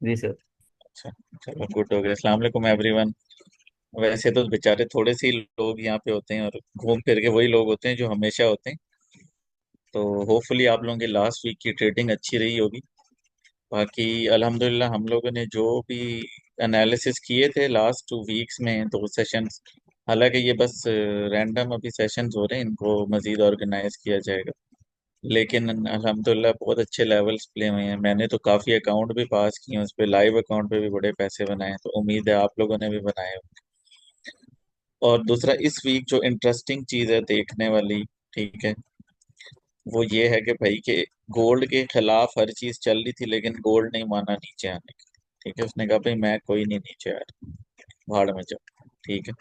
जी sir. अच्छा, चलो good हो गया। अस्सलाम वालेकुम एवरीवन। वैसे तो बेचारे थोड़े से ही लोग यहाँ पे होते हैं और घूम फिर के वही लोग होते हैं जो हमेशा होते हैं। तो होपफुली आप लोगों की लास्ट वीक की ट्रेडिंग अच्छी रही होगी। बाकी अल्हम्दुलिल्लाह हम लोगों ने जो भी एनालिसिस किए थे लास्ट 2 वीक्स में, 2 सेशंस, हालांकि ये बस रैंडम अभी सेशंस हो रहे हैं, इनको मजीद ऑर्गेनाइज किया जाएगा। लेकिन अल्हम्दुलिल्लाह बहुत अच्छे लेवल्स प्ले हुए हैं। मैंने तो काफ़ी अकाउंट भी पास किए हैं, उस पे लाइव अकाउंट पे भी बड़े पैसे बनाए हैं, तो उम्मीद है आप लोगों ने भी बनाए होंगे। और दूसरा, इस वीक जो इंटरेस्टिंग चीज़ है देखने वाली, ठीक है, वो ये है कि भाई के गोल्ड के खिलाफ हर चीज़ चल रही थी लेकिन गोल्ड नहीं माना नीचे आने की। ठीक है, उसने कहा भाई मैं कोई नहीं नीचे आ रहा, भाड़ में जाओ। ठीक है,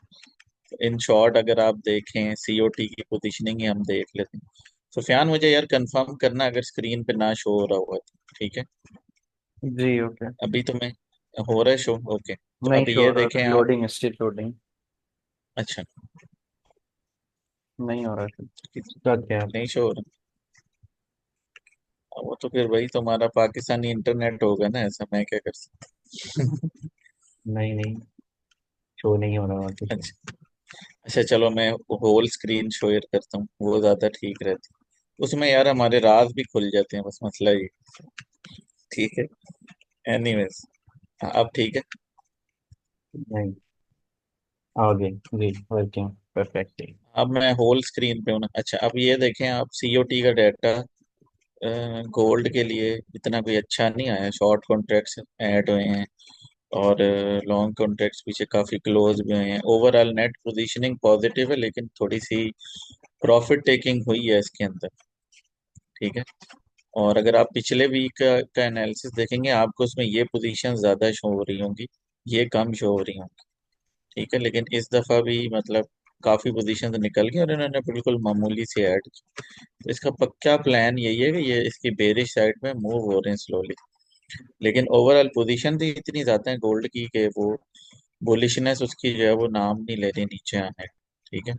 तो इन शॉर्ट अगर आप देखें सीओटी की पोजीशनिंग ही हम देख लेते हैं। सुफियान, मुझे यार कंफर्म करना अगर स्क्रीन पे ना शो हो रहा हुआ तो। ठीक है, जी ओके। अभी तो मैं हो रहा है शो? ओके, तो नहीं अब शो हो ये रहा देखें था, आप। Loading, still loading. अच्छा, नहीं हो रहा सर। स्टक है। नहीं शो हो रहा। वो तो फिर वही तुम्हारा पाकिस्तानी इंटरनेट होगा ना, ऐसा मैं क्या कर सकता। नहीं नहीं, शो नहीं हो रहा और कुछ। अच्छा, अच्छा चलो मैं होल स्क्रीन शेयर करता हूँ, वो ज्यादा ठीक रहती है। उसमें यार हमारे राज भी खुल जाते हैं, बस मसला ये। ठीक है, एनीवेज, अब ठीक है। नहीं, आ गई। जी, वर्किंग परफेक्टली। अब मैं होल स्क्रीन पे हूँ ना। अच्छा, अब ये देखें आप, सीओटी का डाटा गोल्ड के लिए इतना कोई अच्छा नहीं आया। शॉर्ट कॉन्ट्रैक्ट्स ऐड हुए हैं और लॉन्ग कॉन्ट्रैक्ट्स पीछे काफी क्लोज भी हुए हैं। ओवरऑल नेट पोजीशनिंग पॉजिटिव है, लेकिन थोड़ी सी प्रॉफिट टेकिंग हुई है इसके अंदर। ठीक है, और अगर आप पिछले वीक का एनालिसिस देखेंगे, आपको उसमें ये पोजीशन ज्यादा शो हो रही होंगी, ये कम शो हो रही होंगी। ठीक है, लेकिन इस दफा भी मतलब काफी पोजीशन निकल गई और इन्होंने बिल्कुल मामूली से ऐड की। तो इसका पक्का प्लान यही है कि ये इसकी बेरिश साइड में मूव हो रहे हैं स्लोली। लेकिन ओवरऑल पोजीशन भी इतनी ज्यादा है गोल्ड की कि वो बुलिशनेस उसकी जो है वो नाम नहीं ले रही नीचे आने का। ठीक है,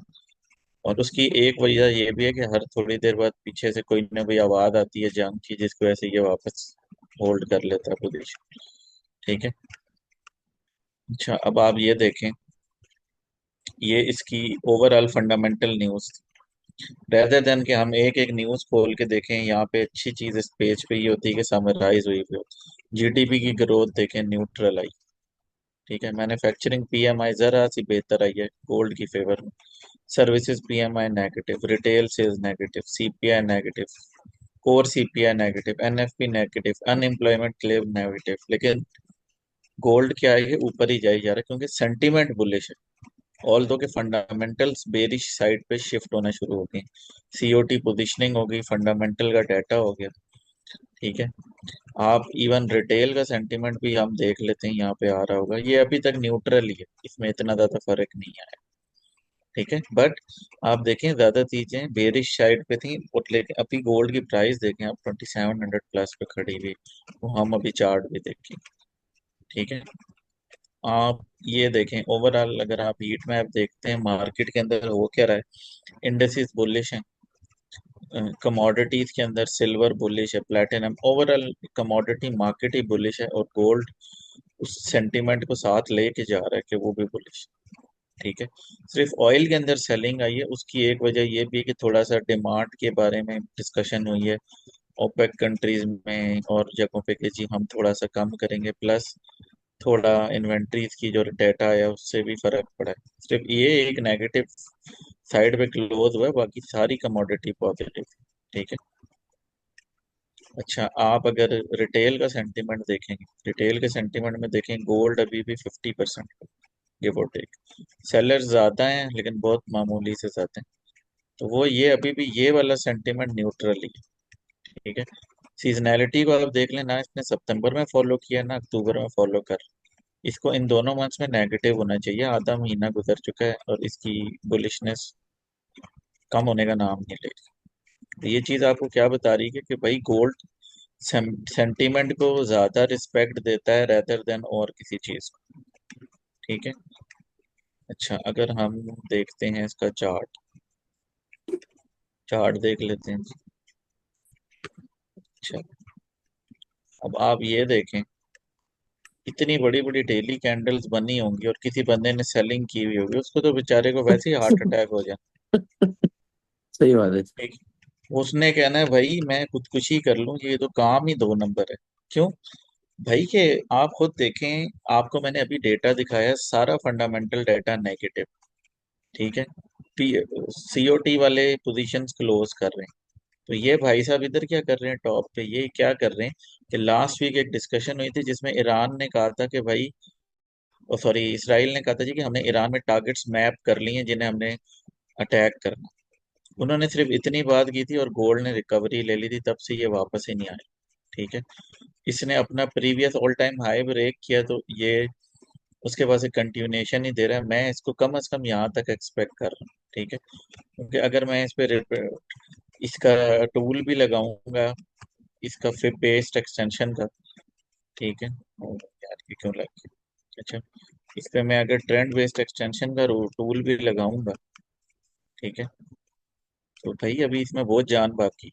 और उसकी एक वजह ये भी है कि हर थोड़ी देर बाद पीछे से कोई ना कोई आवाज आती है जंग की, जिसकी वजह से ये वापस होल्ड कर लेता है पोजीशन। ठीक है, अच्छा अब आप ये देखें, ये इसकी overall fundamental news, rather than कि हम एक एक न्यूज खोल के देखें। यहाँ पे अच्छी चीज इस पेज पे ये होती है कि समराइज हुई हुई होती। जीडीपी की ग्रोथ देखें, न्यूट्रल आई। ठीक है, मैन्युफैक्चरिंग पीएमआई जरा सी बेहतर आई है गोल्ड की फेवर में। Services PMI negative, retail sales negative, CPI negative, core CPI negative, NFP negative, unemployment claim negative. लेकिन गोल्ड क्या है, ये ऊपर ही जाई जा रहा है क्योंकि सेंटीमेंट बुलिश है। ऑल दो के फंडामेंटल्स बेरिश साइड पे शिफ्ट होना शुरू हो गए। सीओटी पोजिशनिंग हो गई, फंडामेंटल का डाटा हो गया। ठीक है, आप इवन रिटेल का सेंटीमेंट भी हम देख लेते हैं, यहाँ पे आ रहा होगा, ये अभी तक न्यूट्रल ही है, इसमें इतना ज्यादा फर्क नहीं आया। ठीक है, बट आप देखें ज्यादा चीजें बेरिश साइड पे थी, और लेकिन अभी गोल्ड की प्राइस देखें आप, 2700 प्लस पे खड़ी हुई। वो हम अभी चार्ट भी देखें। ठीक है, आप ये देखें ओवरऑल, अगर आप हीट मैप देखते हैं मार्केट के अंदर हो क्या रहा है। इंडेक्सेस बुलिश हैं, कमोडिटीज के अंदर सिल्वर बुलिश है, प्लेटिनम, ओवरऑल कमोडिटी मार्केट ही बुलिश है, और गोल्ड उस सेंटीमेंट को साथ लेके जा रहा है कि वो भी बुलिश। ठीक है, सिर्फ ऑयल के अंदर सेलिंग आई है, उसकी एक वजह ये भी है कि थोड़ा सा डिमांड के बारे में डिस्कशन हुई है ओपेक कंट्रीज में और जगहों पे कि जी हम थोड़ा सा कम करेंगे, प्लस थोड़ा इन्वेंट्रीज की जो डाटा आया उससे भी फर्क पड़ा है। सिर्फ ये एक नेगेटिव साइड पे क्लोज हुआ है, बाकी सारी कमोडिटी पॉजिटिव। ठीक है, अच्छा आप अगर रिटेल का सेंटीमेंट देखेंगे, रिटेल के सेंटीमेंट में देखें गोल्ड अभी भी 50%, गिव और टेक। सेलर्स ज्यादा हैं लेकिन बहुत मामूली से ज्यादा हैं। तो वो ये अभी भी ये वाला सेंटीमेंट न्यूट्रल ही है। ठीक है, सीजनैलिटी को आप देख लें ना, इसने सितंबर में फॉलो किया ना अक्टूबर में फॉलो कर। इसको इन दोनों मंथ्स में नेगेटिव होना चाहिए, आधा महीना गुजर चुका है और इसकी बुलिशनेस कम होने का नाम नहीं ले रही। तो ये चीज आपको क्या बता रही है कि भाई गोल्ड सेंटीमेंट को ज्यादा रिस्पेक्ट देता है रेदर देन और किसी चीज को। ठीक है, अच्छा अगर हम देखते हैं इसका चार्ट, चार्ट देख लेते हैं जी। अच्छा, अब आप ये देखें, इतनी बड़ी बड़ी डेली कैंडल्स बनी होंगी और किसी बंदे ने सेलिंग की हुई होगी, उसको तो बेचारे को वैसे ही हार्ट अटैक हो जाए। सही बात है। ठीक। उसने कहना है भाई मैं खुदकुशी कर लूं, ये तो काम ही दो नंबर है। क्यों भाई? के आप खुद देखें, आपको मैंने अभी डेटा दिखाया, सारा फंडामेंटल डाटा नेगेटिव। ठीक है। सीओटी वाले पोजीशंस क्लोज कर रहे हैं। तो ये भाई साहब इधर क्या कर रहे हैं, टॉप पे ये क्या कर रहे हैं कि लास्ट वीक एक डिस्कशन हुई थी जिसमें ईरान ने कहा था कि भाई, सॉरी, इसराइल ने कहा था जी कि हमने ईरान में टारगेट्स मैप कर लिए हैं जिन्हें हमने अटैक करना। उन्होंने सिर्फ इतनी बात की थी और गोल्ड ने रिकवरी ले ली थी, तब से ये वापस ही नहीं आया। ठीक है। इसने अपना previous all time high break किया, तो ये उसके पास एक कंटिन्यूएशन ही दे रहा है। मैं इसको कम से कम यहाँ तक एक्सपेक्ट कर रहा हूँ। ठीक है। क्योंकि अगर मैं इस पे इसका टूल भी लगाऊंगा, इसका फिर पेस्ट एक्सटेंशन का। ठीक है। यार ये क्यों लग गया? अच्छा, इस पे मैं अगर ट्रेंड बेस्ड एक्सटेंशन का टूल भी लगाऊंगा, ठीक है, तो भाई अभी इसमें बहुत जान बाकी।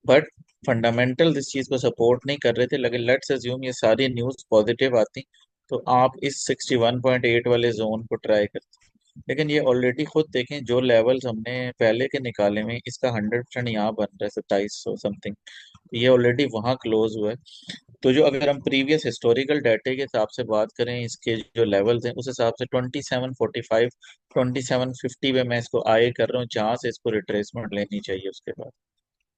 बट फंडामेंटल इस चीज को सपोर्ट नहीं कर रहे थे, लेकिन लेट्स अज्यूम ये सारी न्यूज पॉजिटिव आती, तो आप इस 61.8 वाले जोन को ट्राई करते। लेकिन ये ऑलरेडी खुद देखें, जो लेवल्स हमने पहले के निकाले में, इसका 100% यहाँ बन रहा है 2700 समथिंग। ये ऑलरेडी वहाँ क्लोज हुआ है। तो जो अगर हम प्रीवियस हिस्टोरिकल डाटे के हिसाब से बात करें, इसके जो लेवल्स हैं उस हिसाब से 2745, 2750 पे मैं इसको आए कर रहा हूँ, जहाँ से इसको रिट्रेसमेंट लेनी चाहिए। उसके बाद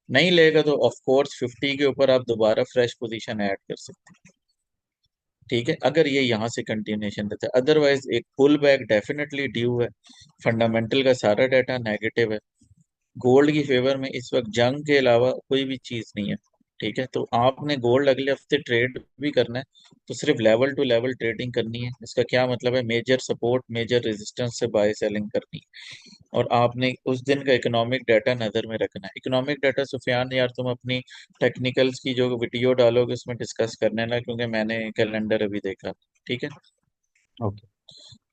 नहीं लेगा तो ऑफ कोर्स 50 के ऊपर आप दोबारा फ्रेश पोजीशन ऐड कर सकते हैं। ठीक है, अगर ये यहाँ से कंटिन्यूएशन रहता है, अदरवाइज एक पुल बैक डेफिनेटली ड्यू है। फंडामेंटल का सारा डाटा नेगेटिव है। गोल्ड की फेवर में इस वक्त जंग के अलावा कोई भी चीज नहीं है। ठीक है। तो आपने गोल्ड अगले हफ्ते ट्रेड भी करना है, तो सिर्फ लेवल टू लेवल ट्रेडिंग करनी है। इसका क्या मतलब है? मेजर सपोर्ट मेजर रेजिस्टेंस से बाय सेलिंग करनी है। और आपने उस दिन का इकोनॉमिक डाटा नजर में रखना है। इकोनॉमिक डाटा, सुफियान यार तुम अपनी टेक्निकल्स की जो वीडियो डालोगे उसमें डिस्कस करने ना, क्योंकि मैंने कैलेंडर अभी देखा। ठीक है। ओके।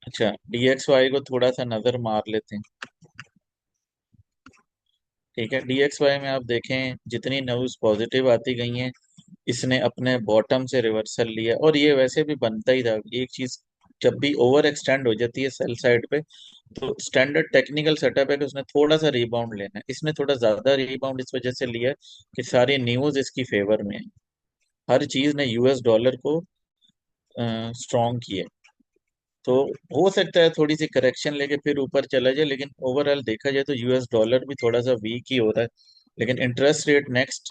अच्छा, डीएक्सवाई को थोड़ा सा नजर मार लेते हैं। ठीक है। डीएक्सवाई में आप देखें जितनी न्यूज पॉजिटिव आती गई हैं, इसने अपने बॉटम से रिवर्सल लिया, और ये वैसे भी बनता ही था। एक चीज जब भी ओवर एक्सटेंड हो जाती है सेल साइड पे, तो स्टैंडर्ड टेक्निकल सेटअप है कि उसने थोड़ा सा रिबाउंड लेना है। इसने थोड़ा ज्यादा रिबाउंड इस वजह से लिया कि सारी न्यूज इसकी फेवर में है। हर चीज ने यूएस डॉलर को स्ट्रॉन्ग किया। तो हो सकता है थोड़ी सी करेक्शन लेके फिर ऊपर चला जाए, लेकिन ओवरऑल देखा जाए तो यूएस डॉलर भी थोड़ा सा वीक ही हो रहा है। लेकिन इंटरेस्ट रेट नेक्स्ट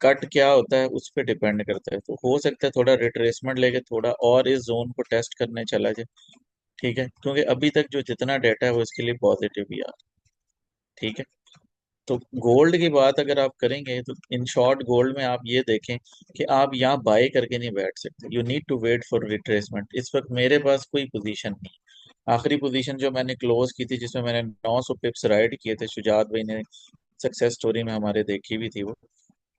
कट क्या होता है उस पर डिपेंड करता है। तो हो सकता है थोड़ा रिट्रेसमेंट लेके थोड़ा और इस जोन को टेस्ट करने चला जाए। ठीक है। क्योंकि अभी तक जो जितना डाटा है वो इसके लिए पॉजिटिव ही आ रहा है। ठीक है। तो गोल्ड की बात अगर आप करेंगे, तो इन शॉर्ट गोल्ड में आप ये देखें कि आप यहाँ बाय करके नहीं बैठ सकते। You need to wait for retracement. इस वक्त मेरे पास कोई पोजीशन नहीं। आखिरी पोजीशन जो मैंने क्लोज की थी, जिसमें मैंने 900 पिप्स राइड किए थे, शुजात भाई ने सक्सेस स्टोरी में हमारे देखी भी थी वो,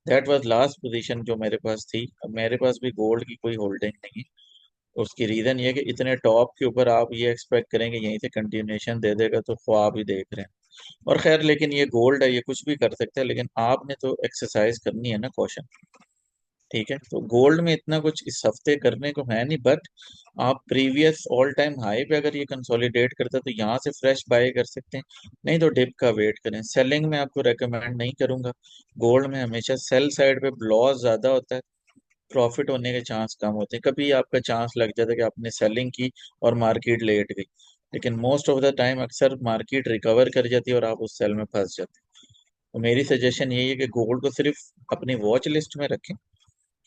दैट वाज लास्ट पोजीशन जो मेरे पास थी। अब मेरे पास भी गोल्ड की कोई होल्डिंग नहीं है। उसकी रीजन ये है कि इतने टॉप के ऊपर आप ये एक्सपेक्ट करेंगे यहीं से कंटिन्यूएशन दे देगा, तो ख्वाब ही देख रहे हैं। और खैर, लेकिन ये गोल्ड है, ये कुछ भी कर सकता है, लेकिन आपने तो एक्सरसाइज करनी है ना, कॉशन। ठीक है। तो गोल्ड में इतना कुछ इस हफ्ते करने को है नहीं, बट आप प्रीवियस ऑल टाइम हाई पे अगर ये कंसोलिडेट करता है तो यहाँ से फ्रेश बाय कर सकते हैं। नहीं तो डिप का वेट करें। सेलिंग में आपको रेकमेंड नहीं करूंगा। गोल्ड में हमेशा सेल साइड पे लॉस ज्यादा होता है, प्रॉफिट होने के चांस कम होते हैं। कभी आपका चांस लग जाता है कि आपने सेलिंग की और मार्केट लेट गई, लेकिन मोस्ट ऑफ द टाइम अक्सर मार्केट रिकवर कर जाती है और आप उस सेल में फंस जाते हैं। तो मेरी सजेशन यही है कि गोल्ड को सिर्फ अपनी वॉच लिस्ट में रखें,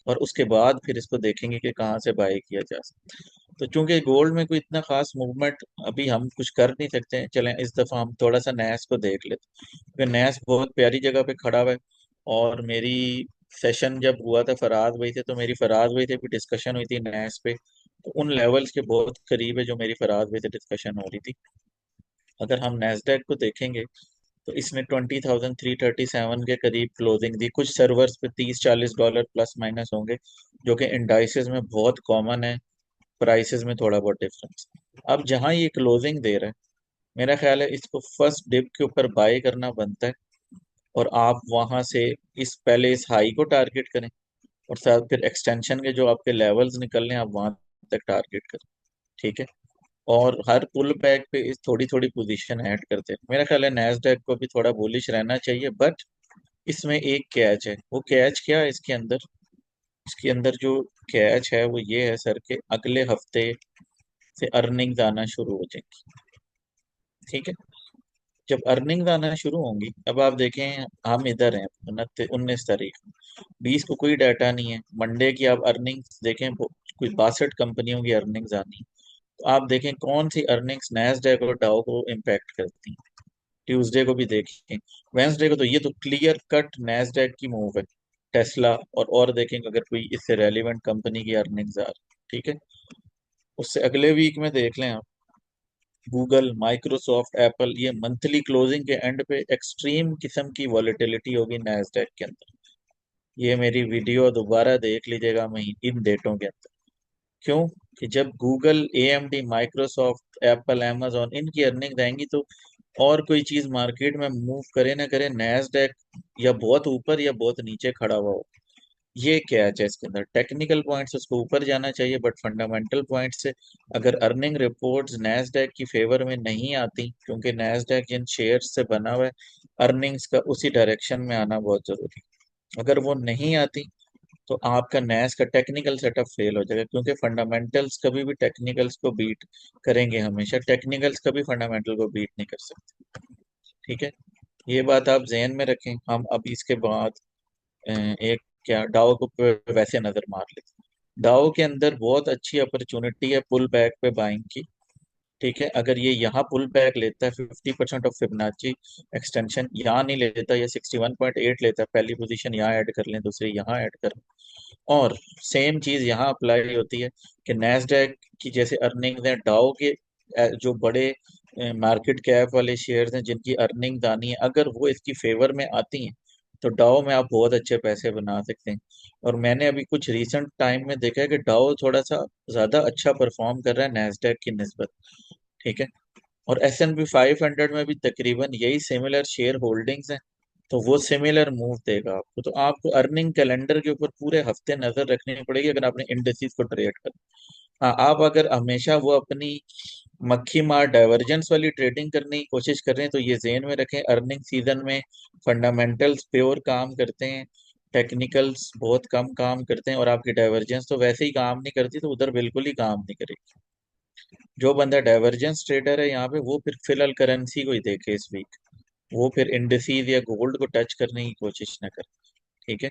और उसके बाद फिर इसको देखेंगे कि कहाँ से बाय किया जा सकता है। तो चूंकि गोल्ड में कोई इतना खास मूवमेंट अभी हम कुछ कर नहीं सकते हैं, चलें इस दफा हम थोड़ा सा नैस को देख लेते हैं, क्योंकि नैस बहुत प्यारी जगह पे खड़ा हुआ है। और मेरी सेशन जब हुआ था फराज भाई से, तो मेरी फराज भाई से भी डिस्कशन हुई थी नैस पे, तो उन लेवल्स के बहुत करीब है जो मेरी फराज भाई से डिस्कशन हो रही थी। अगर हम नैस्डैक को देखेंगे, तो इसने 20,337 के करीब क्लोजिंग दी। कुछ सर्वर्स पे $30-40 प्लस माइनस होंगे, जो कि इंडाइसेस में बहुत कॉमन है, प्राइसेस में थोड़ा बहुत डिफरेंस। अब जहां ये क्लोजिंग दे रहा है, मेरा ख्याल है इसको फर्स्ट डिप के ऊपर बाय करना बनता है, और आप वहां से इस पहले इस हाई को टारगेट करें। और साथ फिर एक्सटेंशन के जो आपके लेवल्स निकलने हैं आप वहां तक टारगेट करें। ठीक है। और हर पुल बैक पे इस थोड़ी थोड़ी पोजीशन ऐड करते हैं। मेरा ख्याल है नैस्डैक को भी थोड़ा बुलिश रहना चाहिए, बट इसमें एक कैच है। वो कैच क्या है इसके अंदर? इसके अंदर जो कैच है वो ये है सर, के अगले हफ्ते से अर्निंग्स आना शुरू हो जाएंगी। ठीक है। जब अर्निंग्स आना शुरू होंगी, अब आप देखें हम इधर हैं 19 तारीख, 20 को कोई डाटा नहीं है। मंडे की आप अर्निंग्स देखें, कोई 62 कंपनियों की अर्निंग्स आनी है। तो आप देखें कौन सी अर्निंग्स नैस्डैक और डाउ को इम्पैक्ट करती हैं। ट्यूसडे को भी देखें, वेंसडे को तो ये तो क्लियर कट नैस्डैक की मूव है। टेस्ला और देखेंगे अगर कोई इससे रेलिवेंट कंपनी की अर्निंग्स आ रही। ठीक है। उससे अगले वीक में देख लें आप, गूगल, माइक्रोसॉफ्ट, एप्पल, ये मंथली क्लोजिंग के एंड पे एक्सट्रीम किस्म की वॉलेटिलिटी होगी नैस्डैक के अंदर। ये मेरी वीडियो दोबारा देख लीजिएगा महीन इन डेटों के अंदर। क्यों? कि जब Google, AMD, Microsoft, Apple, amazon इनकी अर्निंग आएंगी तो और कोई चीज मार्केट में मूव करे ना करे, नैस्डैक या बहुत ऊपर या बहुत नीचे खड़ा हुआ हो। ये कैच है इसके अंदर। टेक्निकल पॉइंट से उसको ऊपर जाना चाहिए, बट फंडामेंटल पॉइंट से अगर अर्निंग रिपोर्ट्स नैस्डैक की फेवर में नहीं आती, क्योंकि नैस्डैक जिन शेयर्स से बना हुआ है, अर्निंग्स का उसी डायरेक्शन में आना बहुत जरूरी है। अगर वो नहीं आती तो आपका नैस का टेक्निकल सेटअप फेल हो जाएगा, क्योंकि फंडामेंटल्स कभी भी टेक्निकल्स को बीट करेंगे हमेशा, टेक्निकल्स कभी फंडामेंटल को बीट नहीं कर सकते। ठीक है। ये बात आप जहन में रखें। हम अब इसके बाद एक क्या डाउ को वैसे नजर मार लेते। डाउ के अंदर बहुत अच्छी अपॉर्चुनिटी है पुल बैक पे बाइंग की। ठीक है। अगर ये यहाँ पुल बैक लेता है, 50% ऑफ फिबोनाची एक्सटेंशन यहाँ नहीं लेता, या 61.8 लेता है, पहली पोजीशन यहाँ ऐड कर लें, दूसरी यहाँ ऐड कर लें। और सेम चीज यहाँ अप्लाई होती है कि नैस्डैक की जैसे अर्निंग्स हैं, डाउ के जो बड़े मार्केट कैप वाले शेयर्स हैं जिनकी अर्निंग्स आनी है, अगर वो इसकी फेवर में आती हैं तो डाउ में आप बहुत अच्छे पैसे बना सकते हैं। और मैंने अभी कुछ रीसेंट टाइम में देखा है कि डाउ थोड़ा सा ज्यादा अच्छा परफॉर्म कर रहा है नैस्डैक की निस्बत। ठीक है। और S&P 500 में भी तकरीबन यही सिमिलर शेयर होल्डिंग्स हैं, तो वो सिमिलर मूव देगा आपको। तो आपको अर्निंग कैलेंडर के ऊपर पूरे हफ्ते नजर रखनी पड़ेगी अगर आपने इंडेक्सिस को ट्रेड करना। हाँ, आप अगर हमेशा वो अपनी मक्खी मार डाइवर्जेंस वाली ट्रेडिंग करने की कोशिश कर रहे हैं, तो ये जेन में रखें, अर्निंग सीजन में फंडामेंटल्स प्योर काम करते हैं, टेक्निकल्स बहुत कम काम करते हैं, और आपकी डाइवर्जेंस तो वैसे ही काम नहीं करती, तो उधर बिल्कुल ही काम नहीं करेगी। जो बंदा डाइवर्जेंस ट्रेडर है यहाँ पे, वो फिर फिलहाल करेंसी को ही देखे इस वीक, वो फिर इंडिसीज या गोल्ड को टच करने की कोशिश ना करे। ठीक है।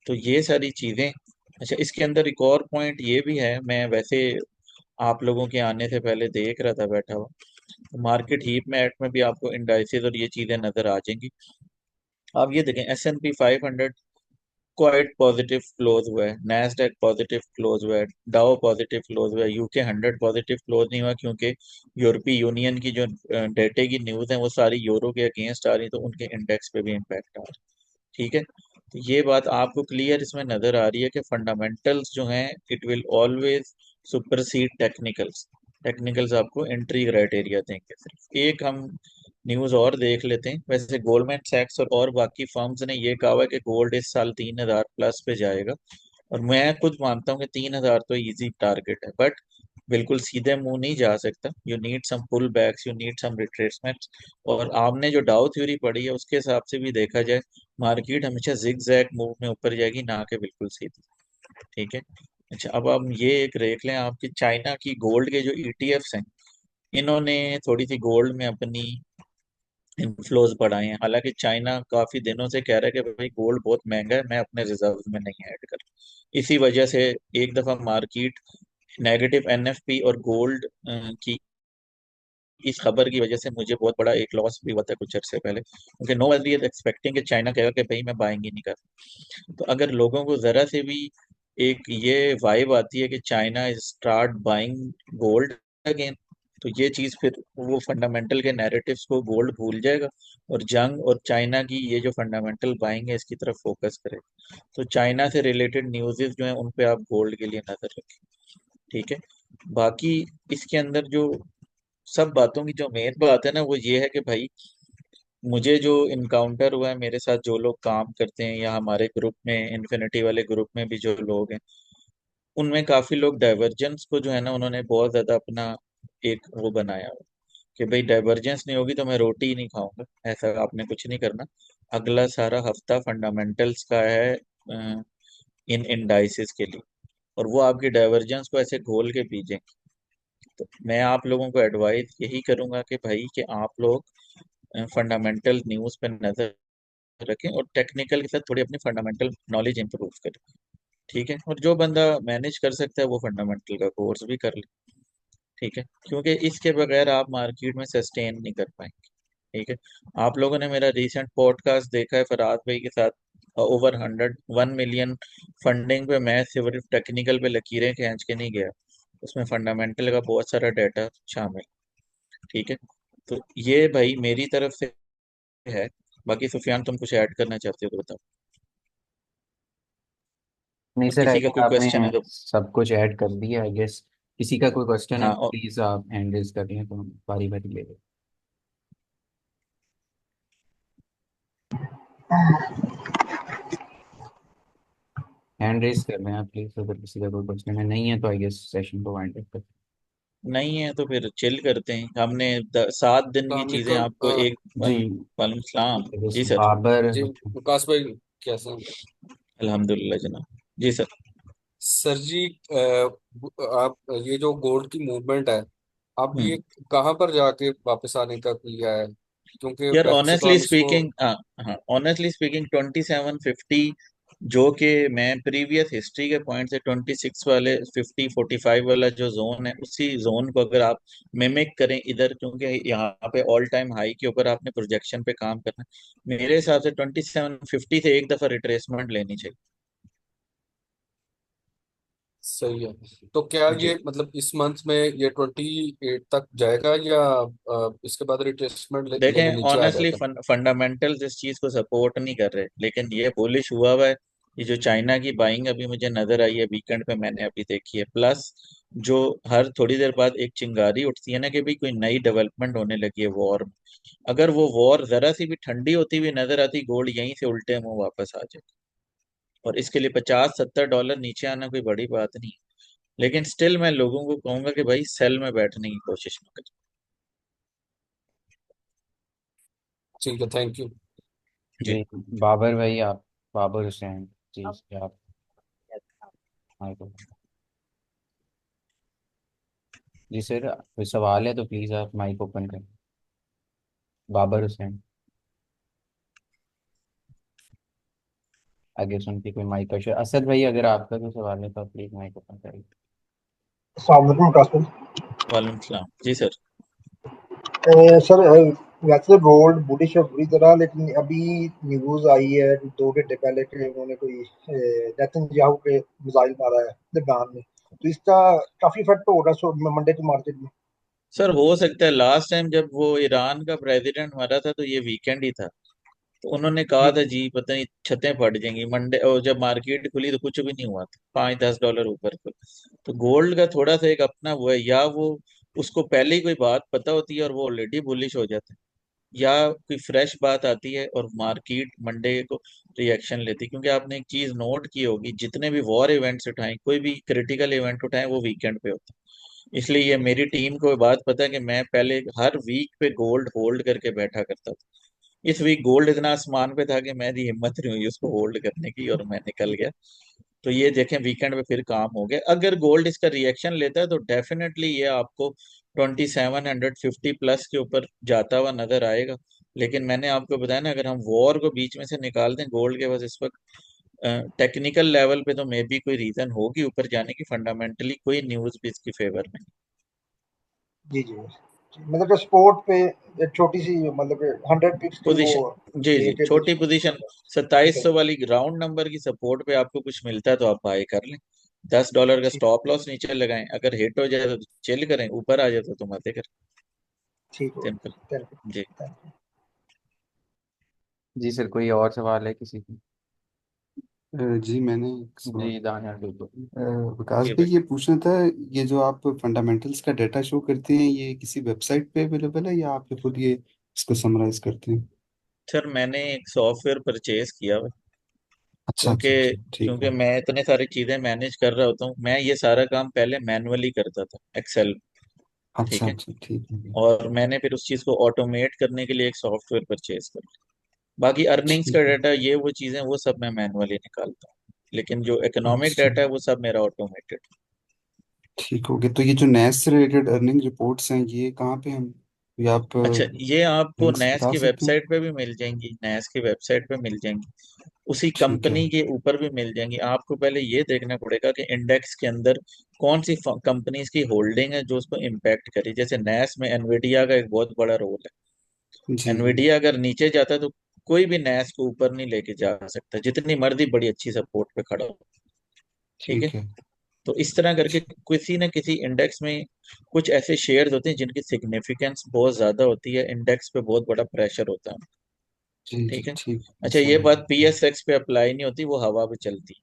तो ये सारी चीजें। अच्छा, इसके अंदर एक और पॉइंट ये भी है, मैं वैसे आप लोगों के आने से पहले देख रहा था बैठा हुआ, तो मार्केट हीट मैप में भी आपको इंडाइसेस और ये चीजें नजर आ जाएंगी। आप ये देखें, S&P 500 क्वाइट पॉजिटिव क्लोज हुआ है, नैस्डैक पॉजिटिव क्लोज हुआ है, डाउ पॉजिटिव क्लोज हुआ है, UK 100 पॉजिटिव क्लोज नहीं हुआ, क्योंकि यूरोपीय यूनियन की जो डेटे की न्यूज है वो सारी यूरो के अगेंस्ट आ रही, तो उनके इंडेक्स पे भी इम्पैक्ट आ रहा है। ठीक है। तो ये बात आपको क्लियर इसमें नजर आ रही है कि फंडामेंटल्स जो हैं, it will always supersede technicals. Technicals आपको एंट्री क्राइटेरिया देंगे। सिर्फ एक हम न्यूज़ और देख लेते हैं। वैसे गोल्डमैन सैक्स और बाकी फर्म्स ने ये कहा है कि गोल्ड इस साल 3,000 प्लस पे जाएगा, और मैं खुद मानता हूँ कि 3,000 तो इजी टारगेट है, बट बिल्कुल सीधे मुंह नहीं जा सकता। You need some pullbacks, you need some retracement. और आपने जो डाउ थ्योरी पढ़ी है उसके हिसाब से भी देखा जाए, मार्केट हमेशा जिग जैग मूव में ऊपर जाएगी, ना कि बिल्कुल सीधी। ठीक है। अच्छा, अब हम ये एक देख लें आपकी चाइना की गोल्ड के जो ETFs हैं, इन्होंने थोड़ी सी गोल्ड में अपनी इन्फ्लोज बढ़ाए हैं। हालांकि चाइना काफी दिनों से कह रहा है कि भाई गोल्ड बहुत महंगा है, मैं अपने रिजर्व में नहीं ऐड कर। इसी वजह से एक दफा मार्केट नेगेटिव NFP और गोल्ड की इस खबर की वजह से मुझे बहुत बड़ा एक लॉस भी हुआ था कुछ अर्से पहले, क्योंकि नो वन इज एक्सपेक्टिंग कि चाइना कहेगा कि भाई मैं बाइंग ही नहीं कर। तो अगर लोगों को जरा से भी एक ये वाइब आती है कि China start buying gold again, तो ये चीज फिर वो फंडामेंटल के नैरेटिव्स को गोल्ड भूल जाएगा, और जंग और चाइना की ये जो फंडामेंटल बाइंग है इसकी तरफ फोकस करेगा। तो चाइना से रिलेटेड न्यूज़ जो है उन पे आप गोल्ड के लिए नजर रखें। ठीक है। बाकी इसके अंदर जो सब बातों की जो मेन बात है ना, वो ये है कि भाई मुझे जो इनकाउंटर हुआ है, मेरे साथ जो लोग काम करते हैं या हमारे ग्रुप में, इन्फिनिटी वाले ग्रुप में भी जो लोग हैं, उनमें काफी लोग डाइवर्जेंस को जो है ना, उन्होंने बहुत ज्यादा अपना एक वो बनाया हुआ कि भाई डाइवर्जेंस नहीं होगी तो मैं रोटी ही नहीं खाऊंगा। ऐसा आपने कुछ नहीं करना। अगला सारा हफ्ता फंडामेंटल्स का है इन इंडाइसिस के लिए, और वो आपकी डाइवर्जेंस को ऐसे घोल के पीछे। तो मैं आप लोगों को एडवाइस यही करूंगा कि भाई कि आप लोग फंडामेंटल न्यूज़ पे नजर रखें और टेक्निकल के साथ थोड़ी अपनी फंडामेंटल नॉलेज इंप्रूव करें। ठीक है, और जो बंदा मैनेज कर सकता है वो फंडामेंटल का कोर्स भी कर ले। ठीक है, क्योंकि इसके बगैर आप मार्केट में सस्टेन नहीं कर पाएंगे। ठीक है, आप लोगों ने मेरा रीसेंट पॉडकास्ट देखा है फराज भाई के साथ, ओवर 101 मिलियन फंडिंग पे मैं सिर्फ टेक्निकल पे लकीरें खींच के नहीं गया, उसमें फंडामेंटल का बहुत सारा डाटा शामिल। ठीक है, तो ये भाई मेरी तरफ से है। बाकी सुफियान तुम कुछ ऐड करना चाहते हो तो बताओ, नहीं और सर, आई किसी का थिंक कोई आपने क्वेश्चन है तो। सब कुछ ऐड कर दिया। आई गेस किसी का कोई क्वेश्चन है हाँ, तो प्लीज आप हैंड रेज कर लें, तो हम बारी बारी ले लें। हैंड रेज कर लें आप प्लीज, अगर किसी का कोई क्वेश्चन है। नहीं है तो आई गेस सेशन को वाइंड अप करते नहीं है तो फिर चिल करते हैं। हमने 7 दिन की चीजें अलैक्म। आपको एक हैं जी। वालेकुम सलाम। I guess जी सर। बाबर। जी विकास भाई, कैसे हैं? अल्हम्दुलिल्लाह जनाब। जी सर। सर जी, आप ये जो गोल्ड की मूवमेंट है, आप ये हम्म। कहाँ पर जाके वापस आने का किया है? क्योंकि यार वैसे तो ऑनेस्टली हम इसको। स्पीकिंग, हाँ, हाँ, ऑनेस्टली स्पीकिंग 2750, जो कि मैं प्रीवियस हिस्ट्री के पॉइंट से 26 वाले 50 45 वाला जो जोन है, उसी जोन को अगर आप मिमिक करें इधर, क्योंकि यहाँ पे ऑल टाइम हाई के ऊपर आपने प्रोजेक्शन पे काम करना है, मेरे हिसाब से 2750 से एक दफा रिट्रेसमेंट लेनी चाहिए। सही है। तो क्या जी। ये मतलब इस मंथ में ये 28 तक जाएगा, या इसके बाद रिट्रेसमेंट लेके देखें नीचे आ ऑनेस्टली जाता है? फंडामेंटल्स इस चीज को सपोर्ट नहीं कर रहे, लेकिन ये बुलिश हुआ हुआ है। ये जो चाइना की बाइंग अभी मुझे नजर आई है वीकेंड पे, मैंने अभी देखी है, प्लस जो हर थोड़ी देर बाद एक चिंगारी उठती है ना कि भाई कोई नई डेवलपमेंट होने लगी है वॉर में। अगर वो वॉर जरा सी भी ठंडी होती हुई नजर आती, गोल्ड यहीं से उल्टे मुंह वापस आ जाए। और इसके लिए 50 70 डॉलर नीचे आना कोई बड़ी बात नहीं है। लेकिन स्टिल मैं लोगों को कहूंगा कि भाई सेल में बैठने की कोशिश न करें। ठीक है, थैंक यू। जी। जी। बाबर भाई आप, बाबर हुसैन जी से आप हमारे को। जी सर, कोई सवाल है तो प्लीज आप माइक ओपन करें। बाबर हुसैन, आगे सुनती कोई माइक का शेयर। असद भाई, अगर आपका कोई सवाल है तो आप प्लीज माइक ओपन करें। अस्सलाम वालेकुम कासिम। वालेकुम सलाम जी सर। सर, वैसे तो गोल्ड बुलिश है पूरी तरह, लेकिन अभी न्यूज़ आई है 2 घंटे पहले कि उन्होंने कोई नेतन्याहू के मिसाइल मारा है लबनान में, तो इसका काफ़ी इफेक्ट होगा मंडे टू मार्केट में। सर हो सकता है लास्ट टाइम जब वो ईरान का प्रेसिडेंट मरा था तो ये वीकेंड ही था, तो उन्होंने कहा जी था जी। जी पता नहीं छतें फट जाएंगी मंडे, और जब मार्केट खुली तो कुछ भी नहीं हुआ था, 5 10 डॉलर ऊपर को। तो गोल्ड का थोड़ा सा एक अपना वो है, या वो उसको पहले ही कोई बात पता होती है और वो ऑलरेडी बुलिश हो जाता है, या कोई फ्रेश बात आती है और मार्केट मंडे को रिएक्शन लेती है। क्योंकि आपने एक चीज नोट की होगी, जितने भी वॉर इवेंट्स उठाएं, कोई भी क्रिटिकल इवेंट उठाएं, वो वीकेंड पे होता है। इसलिए ये मेरी टीम को बात पता है कि मैं पहले हर वीक पे गोल्ड होल्ड करके बैठा करता था। इस वीक गोल्ड इतना आसमान पे था कि मेरी हिम्मत नहीं हुई उसको होल्ड करने की, और मैं निकल गया। तो ये देखें वीकेंड पे फिर काम हो गया। अगर गोल्ड इसका रिएक्शन लेता है तो डेफिनेटली ये आपको 2750 प्लस के ऊपर जाता हुआ नजर आएगा। लेकिन मैंने आपको बताया ना, अगर हम वॉर को बीच में से निकाल दें, गोल्ड के पास इस वक्त टेक्निकल लेवल पे तो मे बी कोई रीजन होगी ऊपर जाने की, फंडामेंटली कोई न्यूज भी इसकी फेवर में। जी जी जी। मतलब कि स्पोर्ट पे एक छोटी सी, मतलब कि 100 पिप्स की वो पोजीशन, जी जी, लेके छोटी बीच में पोजीशन निकल 2700 जाए। वाली राउंड नंबर की सपोर्ट पे आपको कुछ मिलता है तो आप बाय कर लें। $10 का ठीक स्टॉप लॉस नीचे लगाएं, अगर हिट हो जाए तो चिल करें, ऊपर आ जाए तो मजे करें। ठीक हो सिंपल। गया। Thank you. जी। Thank you. जी सर, कोई और सवाल है किसी की? जी मैंने एक सवाल। जी दानियाल बिल्कुल। अ, विकास ये भाई, भाई, ये पूछना था, ये जो आप फंडामेंटल्स का डाटा शो करते हैं, ये किसी वेबसाइट पे अवेलेबल है या आप खुद ये इसको समराइज करते हैं? सर मैंने एक सॉफ्टवेयर परचेज किया हुआ है, अच्छा क्योंकि अच्छा अच्छा, ठीक क्योंकि है। मैं इतने सारी चीजें मैनेज कर रहा होता हूँ। मैं ये सारा काम पहले मैनुअली करता था, एक्सेल। अच्छा ठीक है। अच्छा, ठीक है। और मैंने फिर उस चीज को ऑटोमेट करने के लिए एक सॉफ्टवेयर परचेज कर लिया। बाकी अर्निंग्स का ठीक है। डाटा, ये वो चीजें, वो सब मैं मैनुअली निकालता हूँ, लेकिन जो इकोनॉमिक अच्छा, डाटा है वो सब मेरा ऑटोमेटेड। ठीक हो गया। तो ये जो नैस से रिलेटेड अर्निंग रिपोर्ट्स हैं, ये कहाँ पे हम, ये आप अच्छा, ये आपको लिंक्स नैस बता की सकते हैं? वेबसाइट पे भी मिल जाएंगी, नैस की वेबसाइट पे मिल जाएंगी, उसी ठीक है। कंपनी के ऊपर भी मिल जाएंगी। आपको पहले ये देखना पड़ेगा कि इंडेक्स के अंदर कौन सी कंपनीज की होल्डिंग है जो उसको इम्पैक्ट करे। जैसे नैस में एनवीडिया का एक बहुत बड़ा रोल है। जी जी। एनवीडिया अगर नीचे जाता है तो कोई भी नैस को ऊपर नहीं लेके जा सकता, जितनी मर्जी बड़ी अच्छी सपोर्ट पे खड़ा हो। ठीक है। ठीक है। तो इस तरह करके ठीक। किसी न किसी इंडेक्स में कुछ ऐसे शेयर्स होते हैं जिनकी सिग्निफिकेंस बहुत ज्यादा होती है, इंडेक्स पे बहुत बड़ा प्रेशर होता है। जी जी, ठीक है। ठीक है, अच्छा, ये समझ बात गया। पीएसएक्स पे अप्लाई नहीं होती, वो हवा पे चलती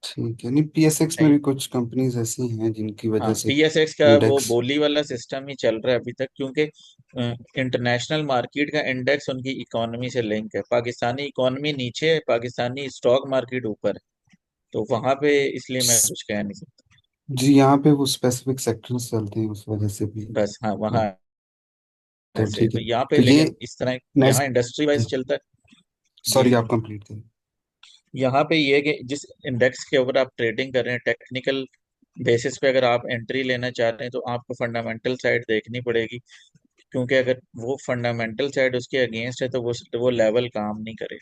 ठीक है, नहीं पीएसएक्स में है। भी कुछ कंपनीज ऐसी हैं जिनकी वजह हाँ, से पीएसएक्स का वो इंडेक्स। बोली वाला सिस्टम ही चल रहा है अभी तक, क्योंकि इंटरनेशनल मार्केट का इंडेक्स उनकी इकोनॉमी से लिंक है। पाकिस्तानी इकोनॉमी नीचे है, पाकिस्तानी स्टॉक मार्केट ऊपर है, तो वहां पे इसलिए मैं कुछ कह नहीं सकता। जी, यहाँ पे वो स्पेसिफिक सेक्टर्स चलते हैं, उस वजह से भी। बस हाँ, तो वहाँ तो ऐसे ठीक तो है। यहाँ पे, तो ये लेकिन इस तरह यहाँ नेक्स्ट, इंडस्ट्री वाइज चलता है। जी सॉरी जी। आप कंप्लीट करें। यहाँ पे ये है कि जिस इंडेक्स के ऊपर आप ट्रेडिंग कर रहे हैं, टेक्निकल बेसिस पे अगर आप एंट्री लेना चाह रहे हैं तो आपको फंडामेंटल साइड देखनी पड़ेगी, क्योंकि अगर वो फंडामेंटल साइड उसके अगेंस्ट है तो वो लेवल काम नहीं करे।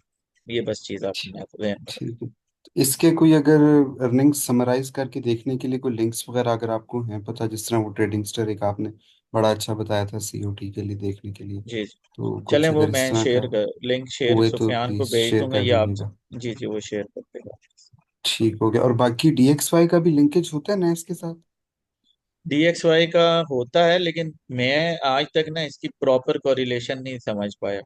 ये बस चीज आप ठीक ध्यान में रखें। ठीक है। तो इसके कोई अगर अर्निंग्स समराइज करके देखने के लिए कोई लिंक्स वगैरह अगर आपको हैं पता, जिस तरह वो ट्रेडिंग स्टर एक आपने बड़ा अच्छा बताया था सीओटी के लिए देखने के लिए, जी जी। तो चलें, कुछ वो अगर इस मैं तरह का लिंक शेयर हुए तो सुफियान को प्लीज भेज शेयर दूंगा, कर ये आप। दीजिएगा। जी जी, वो शेयर कर देगा। ठीक हो गया। और बाकी डीएक्सवाई का भी लिंकेज होता है ना इसके साथ? डीएक्सवाई का होता है, लेकिन मैं आज तक ना इसकी प्रॉपर कोरिलेशन नहीं समझ पाया।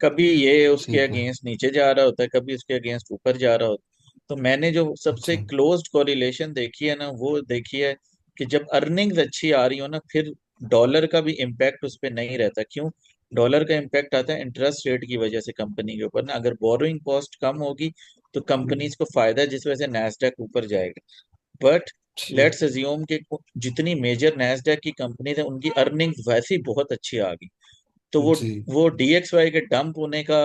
कभी ये उसके ठीक है। अगेंस्ट नीचे जा रहा होता है, कभी उसके अगेंस्ट ऊपर जा रहा होता है। तो मैंने जो सबसे अच्छा। क्लोज्ड कोरिलेशन देखी है ना, वो देखी है कि जब अर्निंग्स अच्छी आ रही हो ना, फिर डॉलर का भी इम्पैक्ट उस पर नहीं रहता। क्यों? डॉलर का इम्पैक्ट आता है इंटरेस्ट रेट की वजह से कंपनी के ऊपर ना। अगर बोरोइंग कॉस्ट कम होगी तो कंपनीज को फायदा है, जिस वजह से नैस्डैक ऊपर जाएगा। बट ठीक। लेट्स अज्यूम कि जितनी मेजर नैस्डैक की कंपनीज है उनकी अर्निंग्स वैसे ही बहुत अच्छी आ गई, तो वो जी। वो डीएक्सवाई के डंप होने का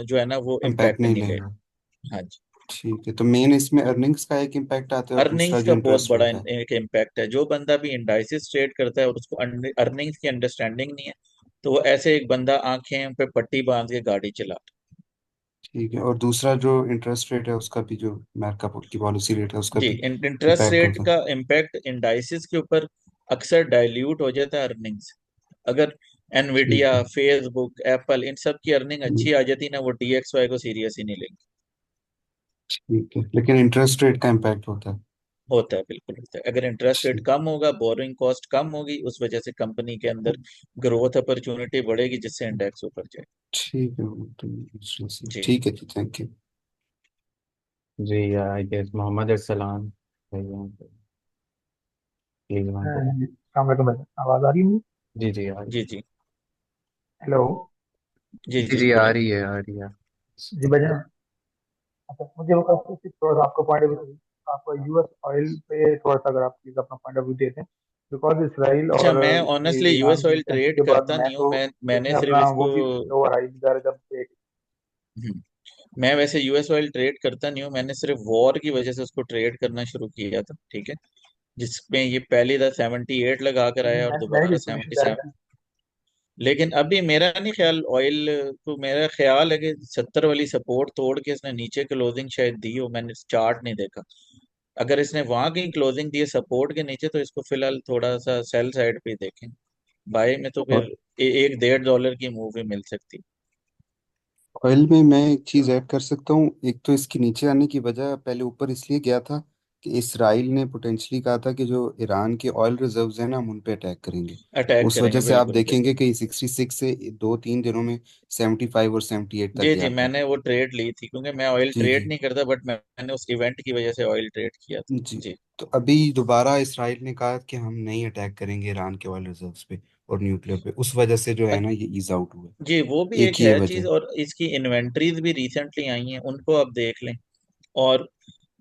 जो है ना, वो इम्पैक्ट इम्पैक्ट नहीं नहीं लेगा। लेगा। हाँ जी। ठीक है, तो मेन इसमें अर्निंग्स का एक इम्पैक्ट आता है और दूसरा अर्निंग्स जो का बहुत इंटरेस्ट बड़ा रेट है। एक इम्पैक्ट है। जो बंदा भी इंडाइसिस ट्रेड करता है और उसको अर्निंग्स की अंडरस्टैंडिंग नहीं है, तो वो ऐसे एक बंदा आंखें पे पट्टी बांध के गाड़ी चला। ठीक है, और दूसरा जो इंटरेस्ट रेट है उसका भी, जो मार्कअप की पॉलिसी रेट है उसका जी, भी इंटरेस्ट इम्पैक्ट रेट होता है। का इम्पैक्ट इंडाइसिस के ऊपर अक्सर डाइल्यूट हो जाता है अर्निंग्स। अगर ठीक एनवीडिया, है। फेसबुक, एप्पल, इन सब की अर्निंग हम्म, अच्छी आ जाती ना, वो डीएक्सवाई को सीरियस ही नहीं लेंगे। ठीक है, लेकिन इंटरेस्ट रेट का इम्पैक्ट होता है। होता है, बिल्कुल होता है। अगर इंटरेस्ट रेट ठीक। कम होगा, बोरोइंग कॉस्ट कम होगी, उस वजह से कंपनी के अंदर ग्रोथ अपॉर्चुनिटी बढ़ेगी, जिससे इंडेक्स ऊपर जाए। ठीक है, वो तो दूसरा से जी। ठीक है जी, थैंक यू। जी, I guess Mohammad Arsalan please वहाँ पे। जी अस्सलाम वालेकुम भाई, आवाज आ रही है? जी जी आ रही। जी जी। हेलो। जी जी जी, जी आ बोलिए। रही है आ रही है। जी भाईजान, अच्छा मुझे बताओ कि थोड़ा सा आपका पॉइंट ऑफ व्यू, आपका यूएस ऑयल पे थोड़ा सा अगर आप प्लीज अपना पॉइंट ऑफ व्यू देते हैं, बिकॉज इसराइल अच्छा, और मैं ये ऑनेस्टली ईरान यूएस की ऑयल टेंशन ट्रेड के बाद करता मैं नहीं हूँ। तो मैंने इसने सिर्फ अपना इसको वो भी लोअर हाई दिखा रहा जब पे। हम्म, मैं वैसे यूएस ऑयल ट्रेड करता नहीं हूँ। मैंने सिर्फ वॉर की वजह से उसको ट्रेड करना शुरू किया था। ठीक है। जिसमें ये पहली दफा 78 लगा कर आया और मैंने भी दोबारा पोजीशन डाल 77। दी। लेकिन अभी मेरा नहीं ख्याल ऑयल, तो मेरा ख्याल है कि 70 वाली सपोर्ट तोड़ के इसने नीचे क्लोजिंग शायद दी हो, मैंने चार्ट नहीं देखा। अगर इसने वहां की क्लोजिंग दी है सपोर्ट के नीचे, तो इसको फिलहाल थोड़ा सा सेल साइड पे ही देखें। बाय में तो और फिर 1-1.5 डॉलर की मूव भी मिल सकती। ऑयल में मैं एक चीज ऐड कर सकता हूँ। एक तो इसके नीचे आने की वजह पहले ऊपर इसलिए गया था कि इसराइल ने पोटेंशली कहा था कि जो ईरान के ऑयल रिजर्व्स हैं ना, हम उन पे अटैक करेंगे। अटैक उस करेंगे, वजह से आप बिल्कुल देखेंगे बिल्कुल। कि 66 से 2-3 दिनों में 75 और 78 तक जी जी, गया था। मैंने वो ट्रेड ली थी, क्योंकि मैं ऑयल जी ट्रेड जी। नहीं करता, बट मैंने उस इवेंट की वजह से ऑयल ट्रेड किया था। जी। जी। तो अभी दोबारा इसराइल ने कहा कि हम नहीं अटैक करेंगे ईरान के ऑयल रिजर्व्स पे, और न्यूक्लियर पे, उस वजह से जो है ना ये ईज आउट हुआ जी वो भी है, एक एक ही ये है वजह चीज, है। और इसकी इन्वेंटरीज भी रिसेंटली आई हैं, उनको आप देख लें। और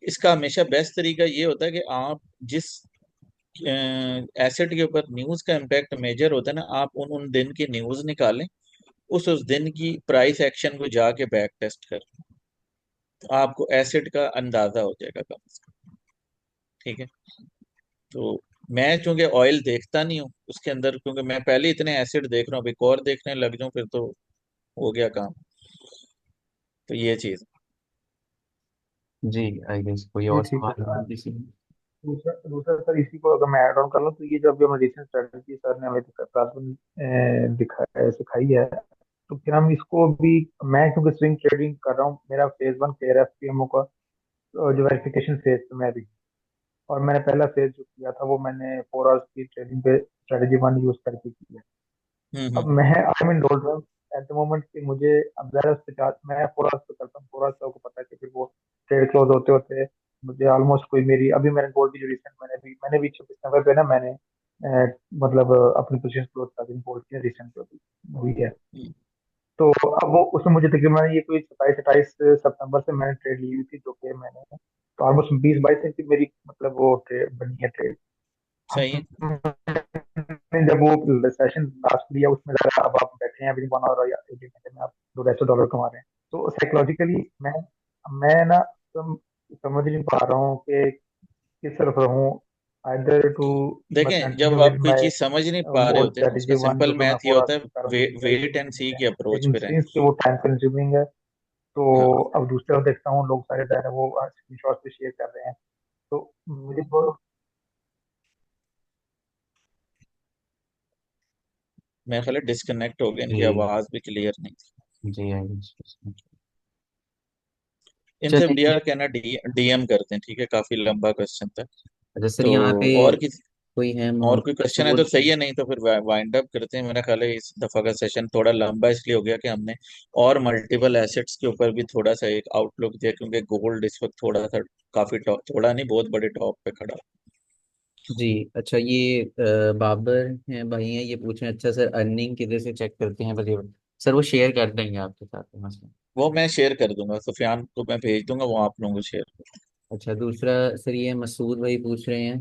इसका हमेशा बेस्ट तरीका ये होता है कि आप जिस एसेट के ऊपर न्यूज का इम्पैक्ट मेजर होता है ना, आप उन उन दिन की न्यूज निकालें, उस दिन की प्राइस एक्शन को जाके बैक टेस्ट कर, तो आपको एसेट का अंदाजा हो जाएगा कम से कम। ठीक है। तो मैं चूंकि ऑयल देखता नहीं हूँ उसके अंदर, क्योंकि मैं पहले इतने एसिड देख रहा हूँ, अभी एक और देखने लग जाऊं फिर तो हो गया काम। तो ये चीज। जी आई गेस कोई ये और ठीक सवाल है। है किसी में? दूसरा दूसरा सर, इसी को अगर मैं ऐड ऑन कर लूँ तो ये जो अभी हमें रिसेंट स्ट्रेटजी सर ने हमें दिखाया सिखाई है, तो फिर हम इसको भी, मैं क्योंकि स्विंग ट्रेडिंग कर रहा हूँ, मेरा फेज वन क्लियर है एफपीएमओ का, जो वेरिफिकेशन फेज पे मैं भी, और मैंने पहला फेज जो किया था वो मैंने 4 आवर्स की ट्रेडिंग पे स्ट्रेटजी वन यूज करके किया। अब हम्म। मैं I mean dolled run at the moment कि मुझे, अब ज़रा उस पे मैं 4 आवर्स पे करता हूँ, 4 आवर्स को पता है कि फिर वो ट्रेड क्लोज होते होते मुझे ऑलमोस्ट कोई मेरी, अभी मैंने गोल्ड की जो रिसेंट मैंने भी 26 नंबर पे ना मैंने मतलब अपनी पोजीशन क्लोज कर दी गोल्ड की रिसेंट जो भी हुई है। हम्म। तो अब वो उसमें मुझे तकरीबन ये कोई 27 28 सितंबर से मैंने ट्रेड ली हुई थी, जो कि मैंने तो ऑलमोस्ट 20 22 दिन की मेरी मतलब वो ट्रेड बनी है ट्रेड। सही है। हमने जब वो सेशन लास्ट लिया उसमें ज़रा, अब आप बैठे हैं अभी 1 आवर या 1 घंटे में आप $250 कमा रहे हैं, तो साइकोलॉजिकली मैं ना समझ नहीं पा रहा हूँ कि किस तरफ रहूँ, आइदर टू मैं देखें, जब कंटिन्यू आप विद कोई माय चीज समझ नहीं पा रहे गोल्ड होते ना, उसका स्ट्रेटजी वन जो सिंपल कि मैं मैथ ये 4 होता आवर्स है, पे कर रहा हूँ, वेट एंड सी की अप्रोच लेकिन पे रहें। सिंस कि वो टाइम कंज्यूमिंग है, तो हाँ। अब दूसरे तरफ देखता हूँ लोग सारे जो है वो स्क्रीनशॉट पे शेयर कर रहे हैं, तो मुझे बहुत, मेरा ख्याल है डिस्कनेक्ट हो गया, इनकी जी आवाज भी क्लियर नहीं थी। जी आई गेस। इनसे चलिए। डीआर कहना डीएम करते हैं, ठीक है, काफी लंबा क्वेश्चन था। अच्छा सर तो यहाँ पे और किसी कोई है और कोई मोहम्मद क्वेश्चन है तो मसूद। सही है, नहीं तो फिर वाइंड अप करते हैं। मेरा ख्याल है इस दफा का सेशन थोड़ा लंबा इसलिए हो गया कि हमने और मल्टीपल एसेट्स के ऊपर भी थोड़ा सा एक आउटलुक दिया, क्योंकि गोल्ड इस वक्त थोड़ा सा काफी टॉप, थोड़ा नहीं बहुत बड़े टॉप पे खड़ा। जी अच्छा ये बाबर हैं भाई हैं, ये पूछ रहे हैं अच्छा सर अर्निंग किधर से चेक करते हैं बताइए। सर वो शेयर कर देंगे आपके साथ में मसला। वो मैं शेयर कर दूंगा, सुफियान को मैं भेज दूंगा, वो आप लोगों को शेयर कर। अच्छा दूसरा सर ये मसूद भाई पूछ रहे हैं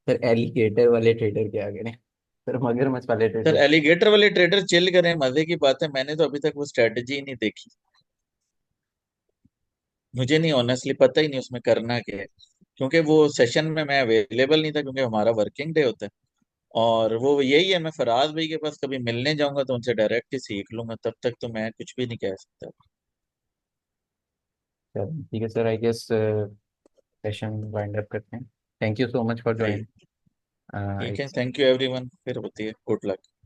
सर एलिगेटर वाले ट्रेडर क्या करें। सर मगरमच्छ वाले सर ट्रेडर। एलिगेटर वाले ट्रेडर चिल करें, मजे की बात है, मैंने तो अभी तक वो स्ट्रेटजी ही नहीं देखी। मुझे नहीं, ऑनेस्टली पता ही नहीं उसमें करना क्या है, क्योंकि वो सेशन में मैं अवेलेबल नहीं था, क्योंकि हमारा वर्किंग डे होता है। और वो यही है, मैं फराज भाई के पास कभी मिलने जाऊंगा तो उनसे डायरेक्ट ही सीख लूंगा, तब तक तो मैं कुछ भी नहीं कह सकता। चलो ठीक है sir I guess session wind up करते हैं। Thank you so much for सही है। ज्वाइन। ठीक है, थैंक यू एवरीवन, फिर होती है, गुड लक।